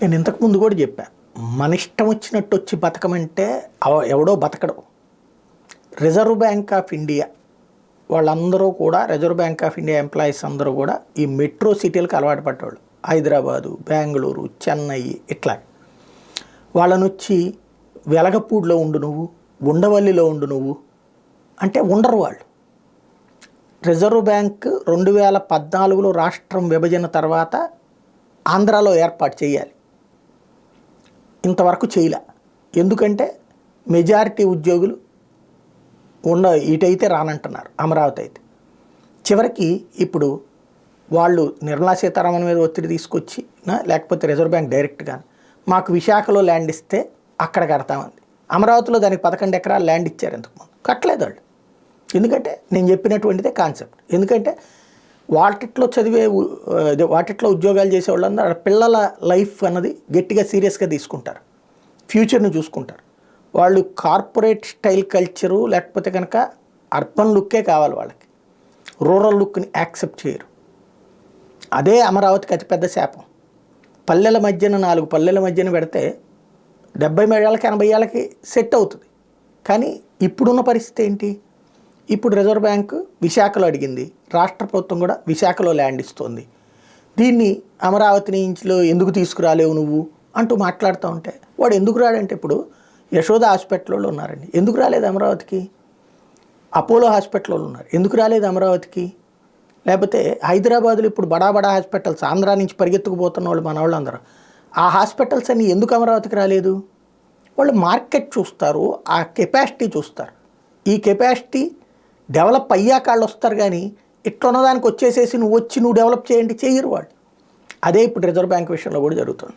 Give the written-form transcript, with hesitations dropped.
నేను ఇంతకుముందు కూడా చెప్పా, మన ఇష్టం వచ్చినట్టు వచ్చి బతకమంటే ఎవడో బతకడు. రిజర్వ్ బ్యాంక్ ఆఫ్ ఇండియా వాళ్ళందరూ కూడా, reserve bank of India employees అందరూ కూడా ఈ మెట్రో సిటీలకు అలవాటు పడ్డవాళ్ళు. హైదరాబాదు, బెంగళూరు, చెన్నై ఇట్లా. వాళ్ళని వచ్చి వెలగపూడిలో ఉండు నువ్వు, ఉండవల్లిలో ఉండు నువ్వు అంటే ఉండరు వాళ్ళు. రిజర్వ్ బ్యాంక్ 2014లో రాష్ట్రం విభజన తర్వాత ఆంధ్రాలో ఏర్పాటు చేయాలి, ఇంతవరకు చేయలే. ఎందుకంటే మెజారిటీ ఉద్యోగులు ఇటైతే రానంటున్నారు, అమరావతి అయితే. చివరికి ఇప్పుడు వాళ్ళు నిర్మలా సీతారామన్ మీద ఒత్తిడి తీసుకొచ్చి, లేకపోతే రిజర్వ్ బ్యాంక్ డైరెక్ట్గా మాకు విశాఖలో ల్యాండ్ ఇస్తే అక్కడ కడతామంది. అమరావతిలో దానికి 11 ఎకరాలు ల్యాండ్ ఇచ్చారు, ఇంతకుముందు కట్టలేదు వాళ్ళు. ఎందుకంటే నేను చెప్పినటువంటిదే కాన్సెప్ట్. ఎందుకంటే వాటిట్లో వాటిట్లో ఉద్యోగాలు చేసే వాళ్ళందరూ పిల్లల లైఫ్ అన్నది గట్టిగా సీరియస్గా తీసుకుంటారు, ఫ్యూచర్ని చూసుకుంటారు. వాళ్ళు కార్పొరేట్ స్టైల్ కల్చరు లేకపోతే కనుక అర్బన్ లుక్కే కావాలి వాళ్ళకి, రూరల్ లుక్ని యాక్సెప్ట్ చేయరు. అదే అమరావతికి అతిపెద్ద శాపం. పల్లెల మధ్యన 4 పల్లెల మధ్యన పెడితే 70 ఏళ్ళకి 80 ఏళ్ళకి సెట్ అవుతుంది. కానీ ఇప్పుడున్న పరిస్థితి ఏంటి? ఇప్పుడు రిజర్వ్ బ్యాంకు విశాఖలో అడిగింది, రాష్ట్ర ప్రభుత్వం కూడా విశాఖలో ల్యాండ్ ఇస్తుంది. దీన్ని అమరావతి నుంచిలో ఎందుకు తీసుకురాలేవు నువ్వు అంటూ మాట్లాడుతూ ఉంటే, వాడు ఎందుకు రాడంటే, ఇప్పుడు యశోద హాస్పిటల్లో ఉన్నారండి, ఎందుకు రాలేదు అమరావతికి? అపోలో హాస్పిటల్లో ఉన్నారు, ఎందుకు రాలేదు అమరావతికి? లేకపోతే హైదరాబాద్లో ఇప్పుడు బడా హాస్పిటల్స్, ఆంధ్రా నుంచి పరిగెత్తుకుపోతున్న వాళ్ళు మన వాళ్ళందరూ, ఆ హాస్పిటల్స్ అన్నీ ఎందుకు అమరావతికి రాలేదు? వాళ్ళు మార్కెట్ చూస్తారు, ఆ కెపాసిటీ చూస్తారు. ఈ కెపాసిటీ డెవలప్ అయ్యాక వాళ్ళు వస్తారు, కానీ ఇట్లున్నదానికి వచ్చేసేసి నువ్వు డెవలప్ చేయండి, చేయరు వాళ్ళు. అదే ఇప్పుడు రిజర్వ్ బ్యాంక్ విషయంలో కూడా జరుగుతుంది.